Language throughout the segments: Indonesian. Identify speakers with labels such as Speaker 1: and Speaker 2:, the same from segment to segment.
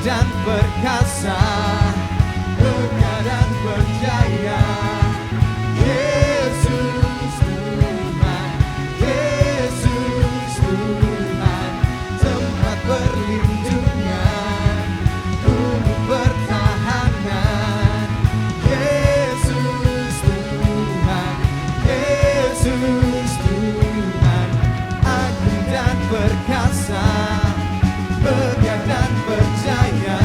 Speaker 1: dan perkasa, megah dan berjaya. Yesus Tuhan, Yesus Tuhan, tempat perlindungan, gunung pertahanan. Yesus Tuhan, Yesus Tuhan, agung dan perkasa, megah dan berjaya.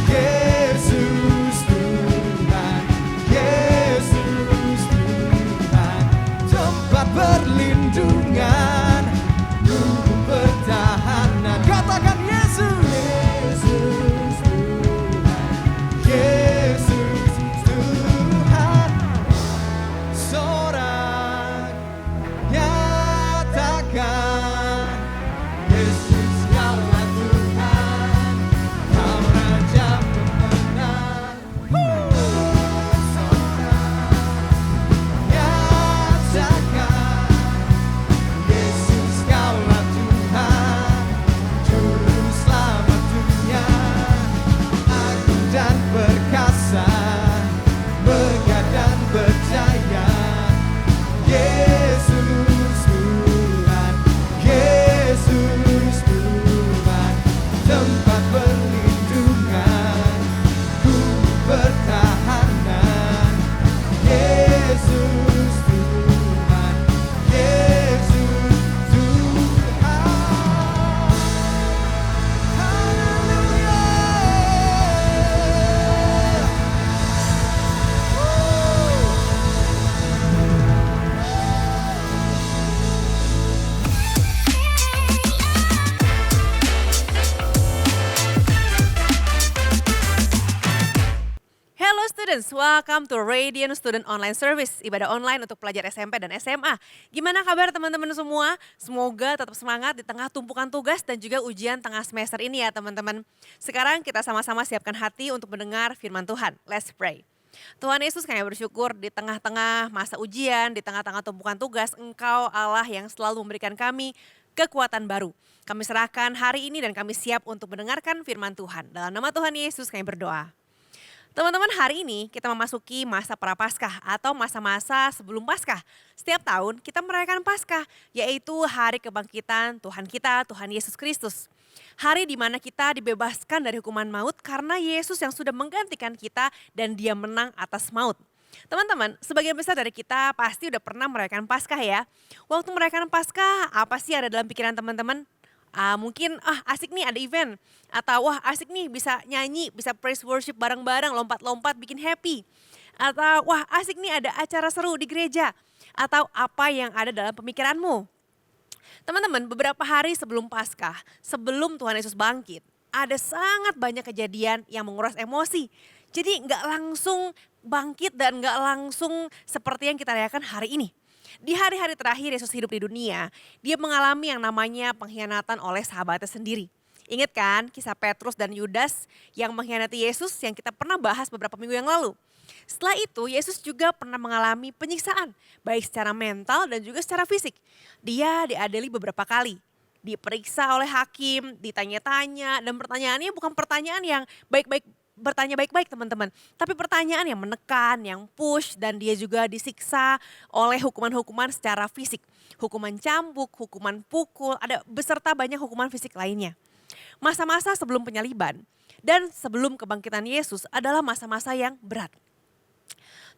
Speaker 1: Yesus Tuhan, Yesus Tuhan, tempat perlindungan, gunung pertahanan. Katakan Yesus, Yesus Tuhan, Yesus Tuhan. Sorak nyatakan, Yesus kaulah Tuhan, Kau Raja pemenang. Nyatakan, Yesus kaulah Tuhan, Juru Selamat dunia, agung dan perkasa, megah dan berjaya. Yesus Tuhan, Yesus Tuhan, tempat perlindungan, gunung pertahanan. Yesus Tuhan, Yesus Tuhan. Haleluya.
Speaker 2: Hello students, welcome to Radiant Student Online Service, ibadah online untuk pelajar SMP dan SMA. Gimana kabar teman-teman semua? Semoga tetap semangat di tengah tumpukan tugas dan juga ujian tengah semester ini ya teman-teman. Sekarang kita sama-sama siapkan hati untuk mendengar firman Tuhan. Let's pray. Tuhan Yesus, kami bersyukur di tengah-tengah masa ujian, di tengah-tengah tumpukan tugas, Engkau Allah yang selalu memberikan kami kekuatan baru. Kami serahkan hari ini dan kami siap untuk mendengarkan firman Tuhan. Dalam nama Tuhan Yesus kami berdoa. Teman-teman, hari ini kita memasuki masa Prapaskah atau masa-masa sebelum Paskah. Setiap tahun kita merayakan Paskah, yaitu hari kebangkitan Tuhan kita, Tuhan Yesus Kristus. Hari di mana kita dibebaskan dari hukuman maut karena Yesus yang sudah menggantikan kita dan Dia menang atas maut. Teman-teman, sebagian besar dari kita pasti udah pernah merayakan Paskah ya. Waktu merayakan Paskah, apa sih ada dalam pikiran teman-teman? Mungkin asik nih ada event, atau wah asik nih bisa nyanyi, bisa praise worship bareng-bareng, lompat-lompat bikin happy. Atau wah asik nih ada acara seru di gereja, atau apa yang ada dalam pemikiranmu. Teman-teman, beberapa hari sebelum Paskah, sebelum Tuhan Yesus bangkit, ada sangat banyak kejadian yang menguras emosi. Jadi nggak langsung bangkit dan nggak langsung seperti yang kita rayakan hari ini. Di hari-hari terakhir Yesus hidup di dunia, Dia mengalami yang namanya pengkhianatan oleh sahabatnya sendiri. Ingat kan kisah Petrus dan Yudas yang mengkhianati Yesus yang kita pernah bahas beberapa minggu yang lalu. Setelah itu Yesus juga pernah mengalami penyiksaan, baik secara mental dan juga secara fisik. Dia diadili beberapa kali, diperiksa oleh hakim, ditanya-tanya, dan pertanyaannya bukan pertanyaan yang baik-baik, bertanya baik-baik teman-teman. Tapi pertanyaan yang menekan, yang push, dan dia juga disiksa oleh hukuman-hukuman secara fisik. Hukuman cambuk, hukuman pukul, ada beserta banyak hukuman fisik lainnya. Masa-masa sebelum penyaliban dan sebelum kebangkitan Yesus adalah masa-masa yang berat.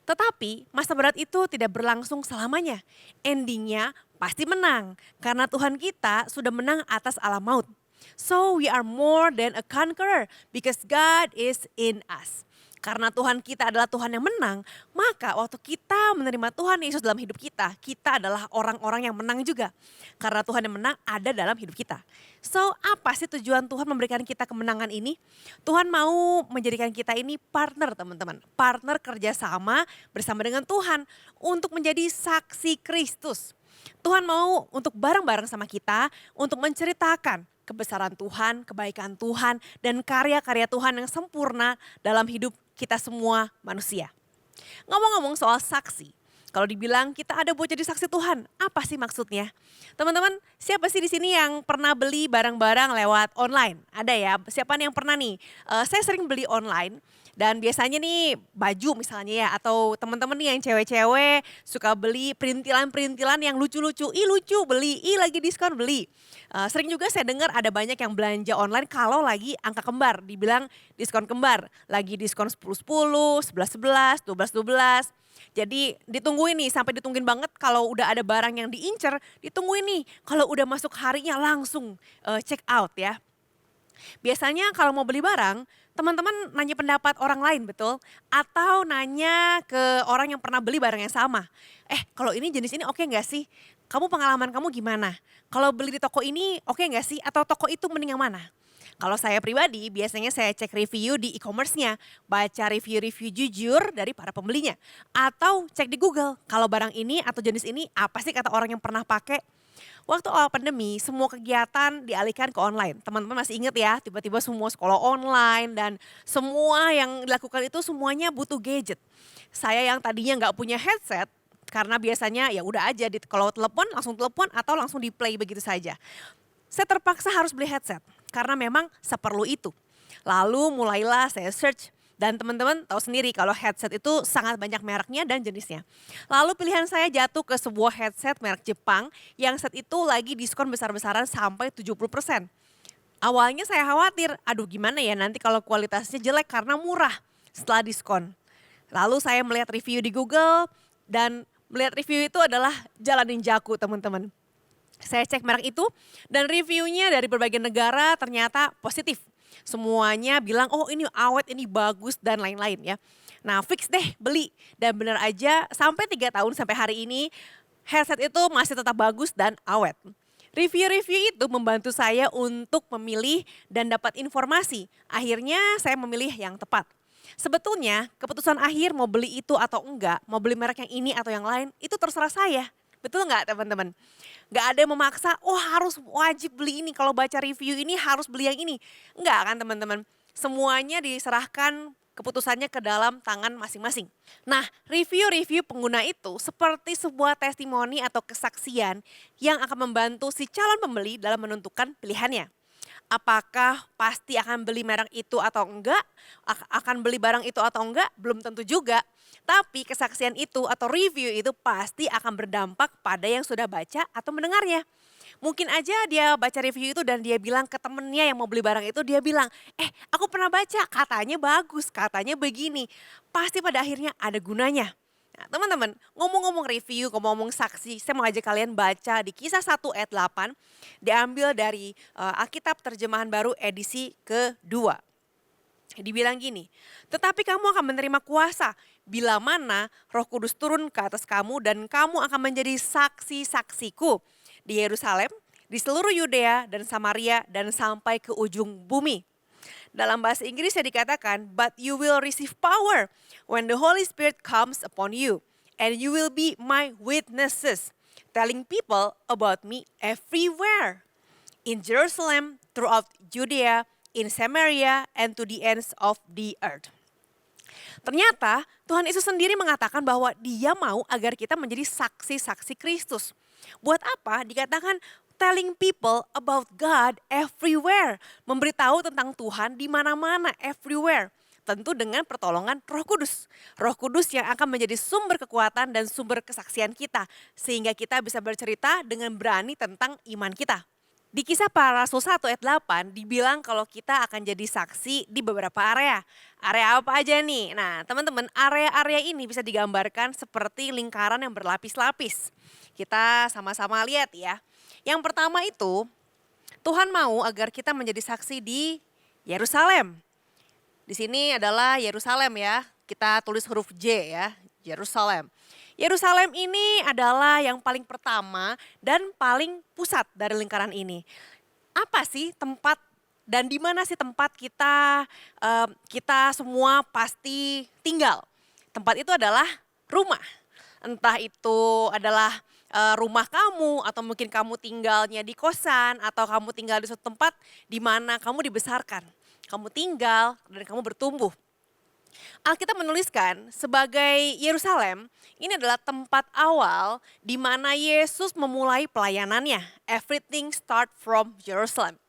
Speaker 2: Tetapi masa berat itu tidak berlangsung selamanya. Endingnya pasti menang karena Tuhan kita sudah menang atas alam maut. So we are more than a conqueror because God is in us. Karena Tuhan kita adalah Tuhan yang menang, maka waktu kita menerima Tuhan Yesus dalam hidup kita, kita adalah orang-orang yang menang juga. Karena Tuhan yang menang ada dalam hidup kita. So apa sih tujuan Tuhan memberikan kita kemenangan ini? Tuhan mau menjadikan kita ini partner teman-teman. Partner kerjasama bersama dengan Tuhan untuk menjadi saksi Kristus. Tuhan mau untuk bareng-bareng sama kita untuk menceritakan kebesaran Tuhan, kebaikan Tuhan, dan karya-karya Tuhan yang sempurna dalam hidup kita semua manusia. Ngomong-ngomong soal saksi, Kalau dibilang kita ada buat jadi saksi Tuhan, apa sih maksudnya? Teman-teman, siapa sih di sini yang pernah beli barang-barang lewat online? Ada ya? Siapa nih yang pernah nih? Saya sering beli online dan biasanya nih baju misalnya ya, atau teman-teman nih yang cewek-cewek suka beli perintilan-perintilan yang lucu-lucu. Ih lucu beli, ih lagi diskon beli. Sering juga saya dengar ada banyak yang belanja online kalau lagi angka kembar, dibilang diskon kembar. Lagi diskon 10-10, 11-11, 12-12. Jadi ditungguin nih, sampai ditungguin banget kalau udah ada barang yang diincer, ditungguin nih. Kalau udah masuk harinya langsung check out ya. Biasanya kalau mau beli barang, teman-teman nanya pendapat orang lain betul? Atau nanya ke orang yang pernah beli barang yang sama. Kalau ini jenis ini oke nggak sih? Kamu pengalaman kamu gimana? Kalau beli di toko ini oke nggak sih? Atau toko itu mending yang mana? Kalau saya pribadi biasanya saya cek review di e-commerce-nya, baca review-review jujur dari para pembelinya. Atau cek di Google, kalau barang ini atau jenis ini apa sih kata orang yang pernah pakai. Waktu awal pandemi, semua kegiatan dialihkan ke online. Teman-teman masih ingat ya, tiba-tiba semua sekolah online dan semua yang dilakukan itu semuanya butuh gadget. Saya yang tadinya nggak punya headset, karena biasanya ya udah aja kalau telepon atau langsung di play begitu saja. Saya terpaksa harus beli headset karena memang seperlu itu. Lalu mulailah saya search dan teman-teman tahu sendiri kalau headset itu sangat banyak mereknya dan jenisnya. Lalu pilihan saya jatuh ke sebuah headset merek Jepang yang saat itu lagi diskon besar-besaran sampai 70%. Awalnya saya khawatir, aduh gimana ya nanti kalau kualitasnya jelek karena murah setelah diskon. Lalu saya melihat review di Google dan melihat review itu adalah jalan ninjaku teman-teman. Saya cek merek itu dan reviewnya dari berbagai negara ternyata positif. Semuanya bilang, oh ini awet, ini bagus dan lain-lain ya. Nah fix deh beli dan benar aja sampai 3 tahun sampai hari ini headset itu masih tetap bagus dan awet. Review-review itu membantu saya untuk memilih dan dapat informasi. Akhirnya saya memilih yang tepat. Sebetulnya keputusan akhir mau beli itu atau enggak, mau beli merek yang ini atau yang lain, itu terserah saya. Betul nggak teman-teman? Nggak ada yang memaksa, oh harus wajib beli ini, kalau baca review ini harus beli yang ini. Enggak kan teman-teman? Semuanya diserahkan keputusannya ke dalam tangan masing-masing. Nah, review-review pengguna itu seperti sebuah testimoni atau kesaksian yang akan membantu si calon pembeli dalam menentukan pilihannya. Apakah pasti akan beli merek itu atau enggak, akan beli barang itu atau enggak, belum tentu juga. Tapi kesaksian itu atau review itu pasti akan berdampak pada yang sudah baca atau mendengarnya. Mungkin aja dia baca review itu dan dia bilang ke temennya yang mau beli barang itu, dia bilang, aku pernah baca katanya bagus, katanya begini. Pasti pada akhirnya ada gunanya. Nah, teman-teman, ngomong-ngomong review, ngomong-ngomong saksi, saya mau ajak kalian baca di Kisah 1 ayat 8, diambil dari Alkitab Terjemahan Baru edisi kedua. Dibilang gini, tetapi kamu akan menerima kuasa bila mana Roh Kudus turun ke atas kamu dan kamu akan menjadi saksi-saksiku di Yerusalem, di seluruh Yudea dan Samaria dan sampai ke ujung bumi. Dalam bahasa Inggrisnya dikatakan, but you will receive power when the Holy Spirit comes upon you. And you will be my witnesses, telling people about me everywhere. In Jerusalem, throughout Judea, in Samaria, and to the ends of the earth. Ternyata Tuhan Yesus sendiri mengatakan bahwa Dia mau agar kita menjadi saksi-saksi Kristus. Buat apa? Dikatakan telling people about God everywhere. Memberitahu tentang Tuhan di mana-mana, everywhere. Tentu dengan pertolongan Roh Kudus. Roh Kudus yang akan menjadi sumber kekuatan dan sumber kesaksian kita. Sehingga kita bisa bercerita dengan berani tentang iman kita. Di Kisah Para Rasul 1 ayat 8 dibilang kalau kita akan jadi saksi di beberapa area. Area apa aja nih? Nah teman-teman, area-area ini bisa digambarkan seperti lingkaran yang berlapis-lapis. Kita sama-sama lihat ya. Yang pertama itu, Tuhan mau agar kita menjadi saksi di Yerusalem. Di sini adalah Yerusalem ya, kita tulis huruf J ya, Yerusalem. Yerusalem ini adalah yang paling pertama dan paling pusat dari lingkaran ini. Apa sih tempat dan di mana sih tempat kita semua pasti tinggal? Tempat itu adalah rumah. Entah itu adalah rumah kamu atau mungkin kamu tinggalnya di kosan atau kamu tinggal di suatu tempat di mana kamu dibesarkan. Kamu tinggal dan kamu bertumbuh. Alkitab menuliskan sebagai Yerusalem, ini adalah tempat awal di mana Yesus memulai pelayanannya. Everything start from Jerusalem.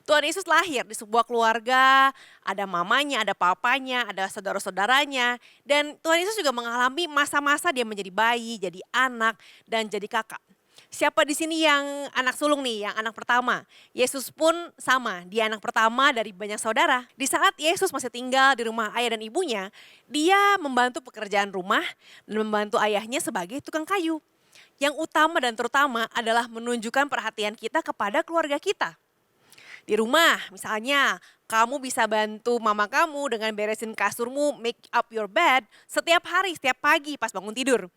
Speaker 2: Tuhan Yesus lahir di sebuah keluarga, ada mamanya, ada papanya, ada saudara-saudaranya. Dan Tuhan Yesus juga mengalami masa-masa dia menjadi bayi, jadi anak, dan jadi kakak. Siapa di sini yang anak sulung nih, yang anak pertama? Yesus pun sama, dia anak pertama dari banyak saudara. Di saat Yesus masih tinggal di rumah ayah dan ibunya, dia membantu pekerjaan rumah dan membantu ayahnya sebagai tukang kayu. Yang utama dan terutama adalah menunjukkan perhatian kita kepada keluarga kita. Di rumah misalnya, kamu bisa bantu mama kamu dengan beresin kasurmu, make up your bed setiap hari, setiap pagi pas bangun tidur.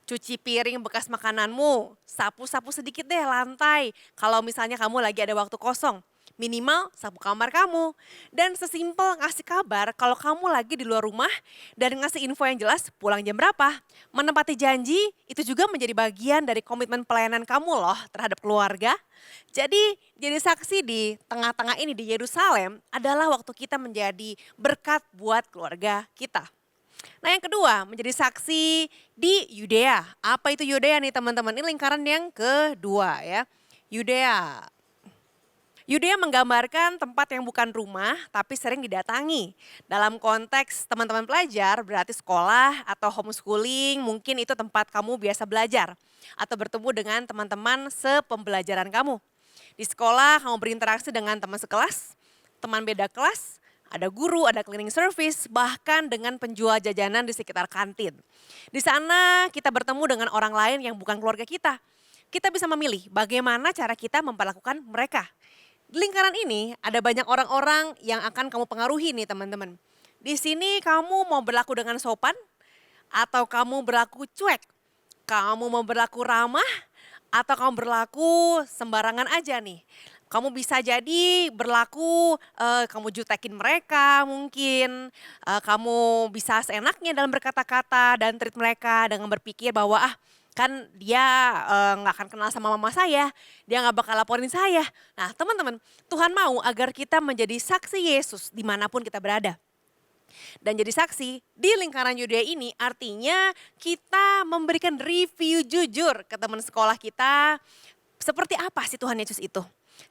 Speaker 2: Cuci piring bekas makananmu, sapu-sapu sedikit deh lantai. Kalau misalnya kamu lagi ada waktu kosong, minimal sapu kamar kamu. Dan sesimpel ngasih kabar kalau kamu lagi di luar rumah dan ngasih info yang jelas pulang jam berapa. Menepati janji itu juga menjadi bagian dari komitmen pelayanan kamu loh terhadap keluarga. Jadi saksi di tengah-tengah ini di Yerusalem adalah waktu kita menjadi berkat buat keluarga kita. Nah yang kedua, menjadi saksi di Yudea. Apa itu Yudea nih teman-teman? Ini lingkaran yang kedua ya. Yudea. Yudea menggambarkan tempat yang bukan rumah tapi sering didatangi. Dalam konteks teman-teman pelajar berarti sekolah atau homeschooling, mungkin itu tempat kamu biasa belajar. Atau bertemu dengan teman-teman sepembelajaran kamu. Di sekolah kamu berinteraksi dengan teman sekelas, teman beda kelas, ada guru, ada cleaning service, bahkan dengan penjual jajanan di sekitar kantin. Di sana kita bertemu dengan orang lain yang bukan keluarga kita. Kita bisa memilih bagaimana cara kita memperlakukan mereka. Di lingkaran ini ada banyak orang-orang yang akan kamu pengaruhi nih teman-teman. Di sini kamu mau berlaku dengan sopan atau kamu berlaku cuek? Kamu mau berlaku ramah atau kamu berlaku sembarangan aja nih? Kamu bisa jadi berlaku, kamu jutekin mereka mungkin, kamu bisa seenaknya dalam berkata-kata dan treat mereka dengan berpikir bahwa kan dia nggak akan kenal sama mama saya, dia nggak bakal laporin saya. Nah teman-teman, Tuhan mau agar kita menjadi saksi Yesus dimanapun kita berada. Dan jadi saksi di lingkaran Yudea ini artinya kita memberikan review jujur ke teman sekolah kita, seperti apa sih Tuhan Yesus itu?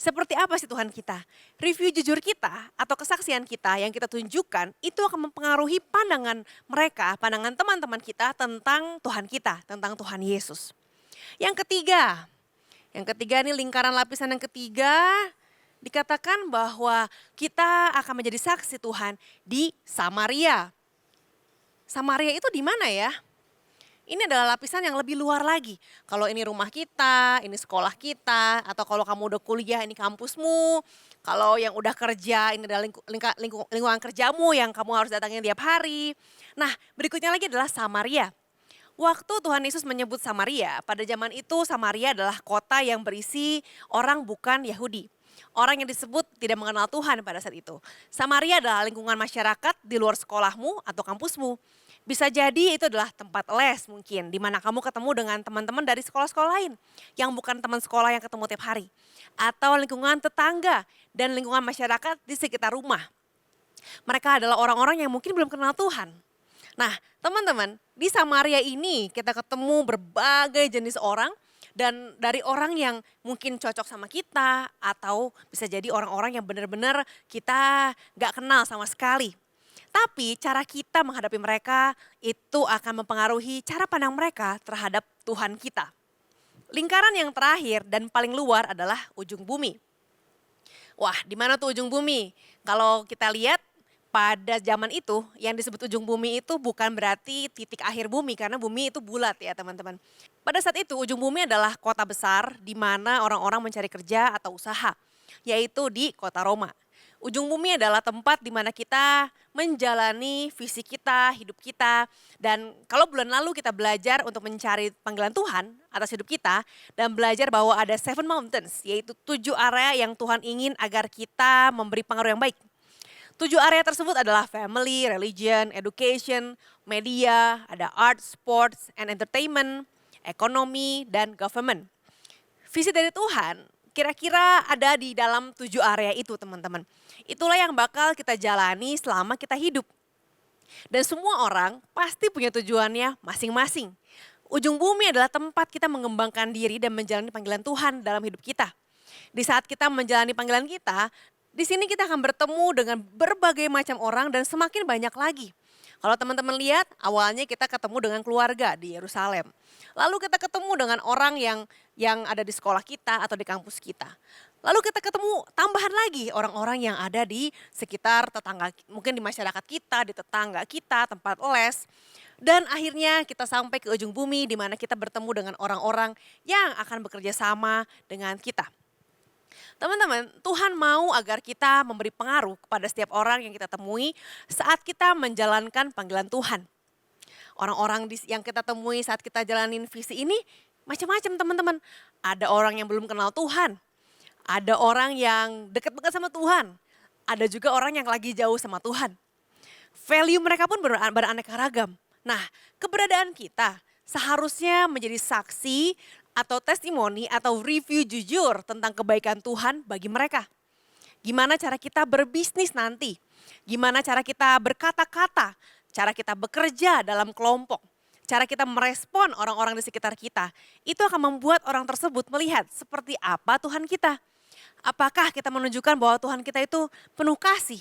Speaker 2: Seperti apa sih Tuhan kita? Review jujur kita atau kesaksian kita yang kita tunjukkan itu akan mempengaruhi pandangan mereka, pandangan teman-teman kita tentang Tuhan kita, tentang Tuhan Yesus. Yang ketiga ini lingkaran lapisan yang ketiga, dikatakan bahwa kita akan menjadi saksi Tuhan di Samaria. Samaria itu di mana ya? Ini adalah lapisan yang lebih luar lagi. Kalau ini rumah kita, ini sekolah kita, atau kalau kamu udah kuliah ini kampusmu. Kalau yang udah kerja ini adalah lingkungan kerjamu yang kamu harus datangin tiap hari. Nah berikutnya lagi adalah Samaria. Waktu Tuhan Yesus menyebut Samaria, pada zaman itu Samaria adalah kota yang berisi orang bukan Yahudi. Orang yang disebut tidak mengenal Tuhan pada saat itu. Samaria adalah lingkungan masyarakat di luar sekolahmu atau kampusmu. Bisa jadi itu adalah tempat les mungkin, di mana kamu ketemu dengan teman-teman dari sekolah-sekolah lain yang bukan teman sekolah yang ketemu tiap hari. Atau lingkungan tetangga dan lingkungan masyarakat di sekitar rumah. Mereka adalah orang-orang yang mungkin belum kenal Tuhan. Nah teman-teman, di Samaria ini kita ketemu berbagai jenis orang dan dari orang yang mungkin cocok sama kita atau bisa jadi orang-orang yang benar-benar kita gak kenal sama sekali. Tapi cara kita menghadapi mereka itu akan mempengaruhi cara pandang mereka terhadap Tuhan kita. Lingkaran yang terakhir dan paling luar adalah ujung bumi. Wah, di mana tuh ujung bumi? Kalau kita lihat pada zaman itu yang disebut ujung bumi itu bukan berarti titik akhir bumi karena bumi itu bulat ya teman-teman. Pada saat itu ujung bumi adalah kota besar di mana orang-orang mencari kerja atau usaha, yaitu di kota Roma. Ujung bumi adalah tempat di mana kita menjalani visi kita, hidup kita. Dan kalau bulan lalu kita belajar untuk mencari panggilan Tuhan atas hidup kita. Dan belajar bahwa ada 7 mountains, yaitu 7 area yang Tuhan ingin agar kita memberi pengaruh yang baik. 7 area tersebut adalah family, religion, education, media, ada art, sports, and entertainment, ekonomi, dan government. Visi dari Tuhan kira-kira ada di dalam 7 area itu teman-teman. Itulah yang bakal kita jalani selama kita hidup. Dan semua orang pasti punya tujuannya masing-masing. Ujung bumi adalah tempat kita mengembangkan diri dan menjalani panggilan Tuhan dalam hidup kita. Di saat kita menjalani panggilan kita, di sini kita akan bertemu dengan berbagai macam orang dan semakin banyak lagi. Kalau teman-teman lihat, awalnya kita ketemu dengan keluarga di Yerusalem. Lalu kita ketemu dengan orang yang ada di sekolah kita atau di kampus kita. Lalu kita ketemu tambahan lagi orang-orang yang ada di sekitar tetangga, mungkin di masyarakat kita, di tetangga kita, tempat les. Dan akhirnya kita sampai ke ujung bumi di mana kita bertemu dengan orang-orang yang akan bekerja sama dengan kita. Teman-teman, Tuhan mau agar kita memberi pengaruh kepada setiap orang yang kita temui saat kita menjalankan panggilan Tuhan. Orang-orang yang kita temui saat kita jalanin visi ini macam-macam teman-teman. Ada orang yang belum kenal Tuhan, ada orang yang dekat-dekat sama Tuhan, ada juga orang yang lagi jauh sama Tuhan. Value mereka pun beraneka ragam. Nah, keberadaan kita seharusnya menjadi saksi atau testimoni atau review jujur tentang kebaikan Tuhan bagi mereka. Gimana cara kita berbisnis nanti? Gimana cara kita berkata-kata? Cara kita bekerja dalam kelompok? Cara kita merespon orang-orang di sekitar kita? Itu akan membuat orang tersebut melihat seperti apa Tuhan kita. Apakah kita menunjukkan bahwa Tuhan kita itu penuh kasih?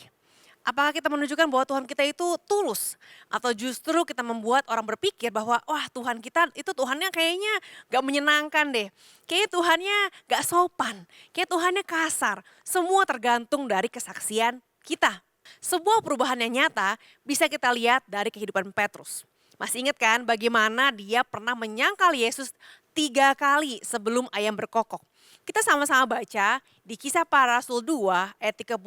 Speaker 2: Apakah kita menunjukkan bahwa Tuhan kita itu tulus? Atau justru kita membuat orang berpikir bahwa wah Tuhan kita itu Tuhannya kayaknya gak menyenangkan deh. Kayaknya Tuhannya gak sopan, kayak Tuhannya kasar. Semua tergantung dari kesaksian kita. Sebuah perubahan yang nyata bisa kita lihat dari kehidupan Petrus. Masih ingat kan bagaimana dia pernah menyangkal Yesus 3 kali sebelum ayam berkokok. Kita sama-sama baca di Kisah Para Rasul 2 ayat 38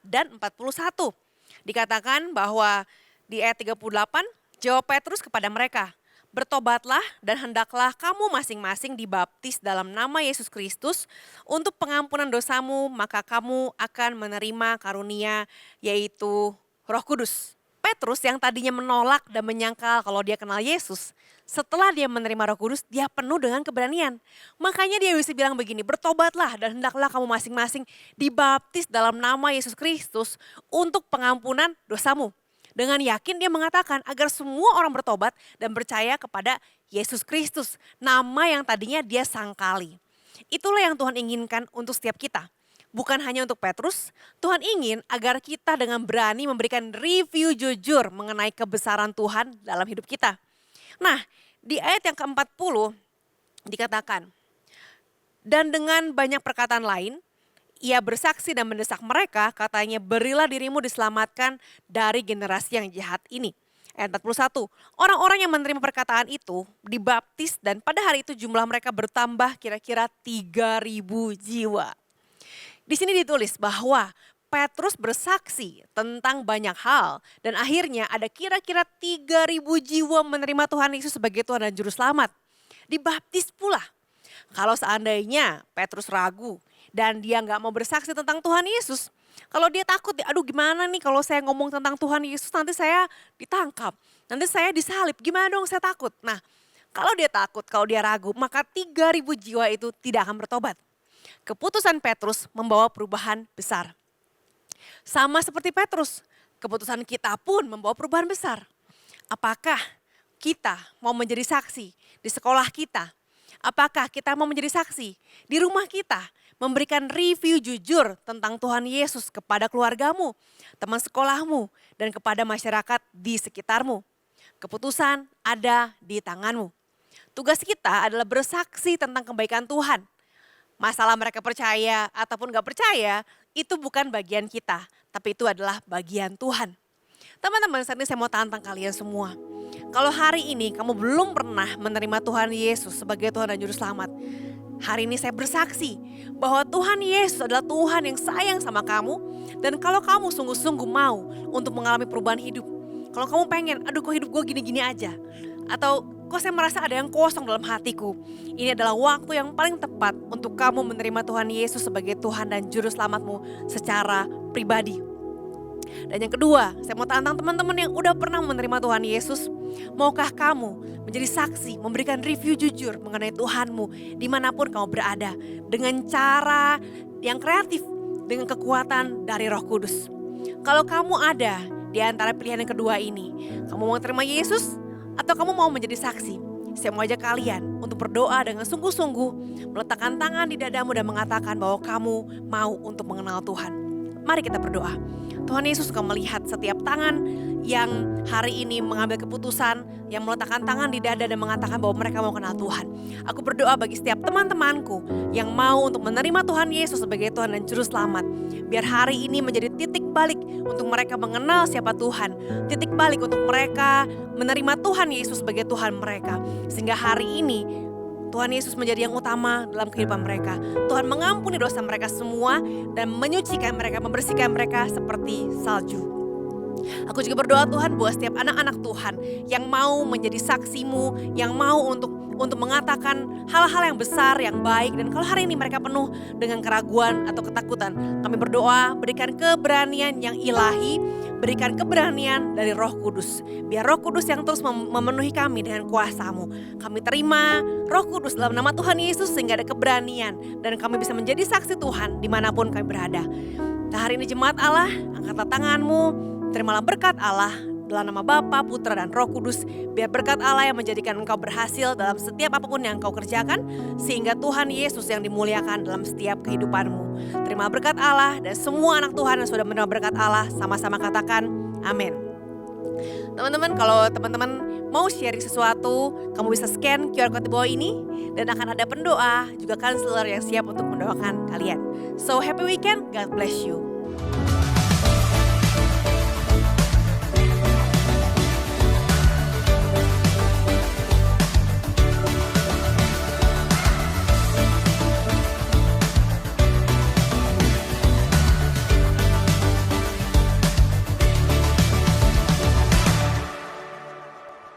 Speaker 2: dan 41. Dikatakan bahwa di ayat 38 jawab Petrus kepada mereka, "Bertobatlah dan hendaklah kamu masing-masing dibaptis dalam nama Yesus Kristus untuk pengampunan dosamu, maka kamu akan menerima karunia yaitu Roh Kudus." Petrus yang tadinya menolak dan menyangkal kalau dia kenal Yesus, setelah dia menerima Roh Kudus, dia penuh dengan keberanian. Makanya dia bisa bilang begini, "Bertobatlah dan hendaklah kamu masing-masing dibaptis dalam nama Yesus Kristus untuk pengampunan dosamu." Dengan yakin dia mengatakan agar semua orang bertobat dan percaya kepada Yesus Kristus, nama yang tadinya dia sangkali. Itulah yang Tuhan inginkan untuk setiap kita. Bukan hanya untuk Petrus, Tuhan ingin agar kita dengan berani memberikan review jujur mengenai kebesaran Tuhan dalam hidup kita. Nah, di ayat yang ke-40 dikatakan, "Dan dengan banyak perkataan lain, ia bersaksi dan mendesak mereka, katanya, berilah dirimu diselamatkan dari generasi yang jahat ini." Ayat 41, orang-orang yang menerima perkataan itu dibaptis dan pada hari itu jumlah mereka bertambah kira-kira 3.000 jiwa. Di sini ditulis bahwa Petrus bersaksi tentang banyak hal dan akhirnya ada kira-kira 3.000 jiwa menerima Tuhan Yesus sebagai Tuhan dan Juru Selamat. Dibaptis pula. Kalau seandainya Petrus ragu dan dia nggak mau bersaksi tentang Tuhan Yesus, kalau dia takut, aduh gimana nih kalau saya ngomong tentang Tuhan Yesus nanti saya ditangkap, nanti saya disalib, gimana dong saya takut. Nah, kalau dia takut, kalau dia ragu, maka 3.000 jiwa itu tidak akan bertobat. Keputusan Petrus membawa perubahan besar. Sama seperti Petrus, keputusan kita pun membawa perubahan besar. Apakah kita mau menjadi saksi di sekolah kita? Apakah kita mau menjadi saksi di rumah kita? Memberikan review jujur tentang Tuhan Yesus kepada keluargamu, teman sekolahmu, dan kepada masyarakat di sekitarmu. Keputusan ada di tanganmu. Tugas kita adalah bersaksi tentang kebaikan Tuhan. Masalah mereka percaya ataupun gak percaya, itu bukan bagian kita, tapi itu adalah bagian Tuhan. Teman-teman, saat ini saya mau tantang kalian semua. Kalau hari ini kamu belum pernah menerima Tuhan Yesus sebagai Tuhan dan Juru Selamat, hari ini saya bersaksi bahwa Tuhan Yesus adalah Tuhan yang sayang sama kamu. Dan kalau kamu sungguh-sungguh mau untuk mengalami perubahan hidup, kalau kamu pengen, aduh kok hidup gue gini-gini aja, atau kok saya merasa ada yang kosong dalam hatiku, ini adalah waktu yang paling tepat untuk kamu menerima Tuhan Yesus sebagai Tuhan dan Juru Selamatmu secara pribadi. Dan yang kedua, saya mau tantang teman-teman yang udah pernah menerima Tuhan Yesus, maukah kamu menjadi saksi, memberikan review jujur mengenai Tuhanmu dimanapun kamu berada, dengan cara yang kreatif, dengan kekuatan dari Roh Kudus. Kalau kamu ada di antara pilihan yang kedua ini. Kamu mau terima Yesus atau kamu mau menjadi saksi? Saya mau ajak kalian untuk berdoa dengan sungguh-sungguh, meletakkan tangan di dadamu dan mengatakan bahwa kamu mau untuk mengenal Tuhan. Mari kita berdoa. Tuhan Yesus, Kau melihat setiap tangan yang hari ini mengambil keputusan, yang meletakkan tangan di dada dan mengatakan bahwa mereka mau kenal Tuhan. Aku berdoa bagi setiap teman-temanku yang mau untuk menerima Tuhan Yesus sebagai Tuhan dan Juru Selamat. Biar hari ini menjadi titik balik untuk mereka mengenal siapa Tuhan. Titik balik untuk mereka menerima Tuhan Yesus sebagai Tuhan mereka. Sehingga hari ini Tuhan Yesus menjadi yang utama dalam kehidupan mereka. Tuhan mengampuni dosa mereka semua dan menyucikan mereka, membersihkan mereka seperti salju. Aku juga berdoa Tuhan buat setiap anak-anak Tuhan yang mau menjadi saksimu, yang mau untuk mengatakan hal-hal yang besar, yang baik. Dan kalau hari ini mereka penuh dengan keraguan atau ketakutan, kami berdoa berikan keberanian yang ilahi, berikan keberanian dari Roh Kudus. Biar Roh Kudus yang terus memenuhi kami dengan kuasa-Mu. Kami terima Roh Kudus dalam nama Tuhan Yesus sehingga ada keberanian dan kami bisa menjadi saksi Tuhan dimanapun kami berada. Nah, hari ini jemaat Allah, angkatlah tanganmu, terimalah berkat Allah dalam nama Bapa, Putra, dan Roh Kudus. Biar berkat Allah yang menjadikan engkau berhasil dalam setiap apapun yang engkau kerjakan, sehingga Tuhan Yesus yang dimuliakan dalam setiap kehidupanmu. Terima berkat Allah, dan semua anak Tuhan yang sudah menerima berkat Allah sama-sama katakan amin. Teman-teman, kalau teman-teman mau sharing sesuatu, kamu bisa scan QR code di bawah ini dan akan ada pendoa, juga counselor yang siap untuk mendoakan kalian. So happy weekend, God bless you.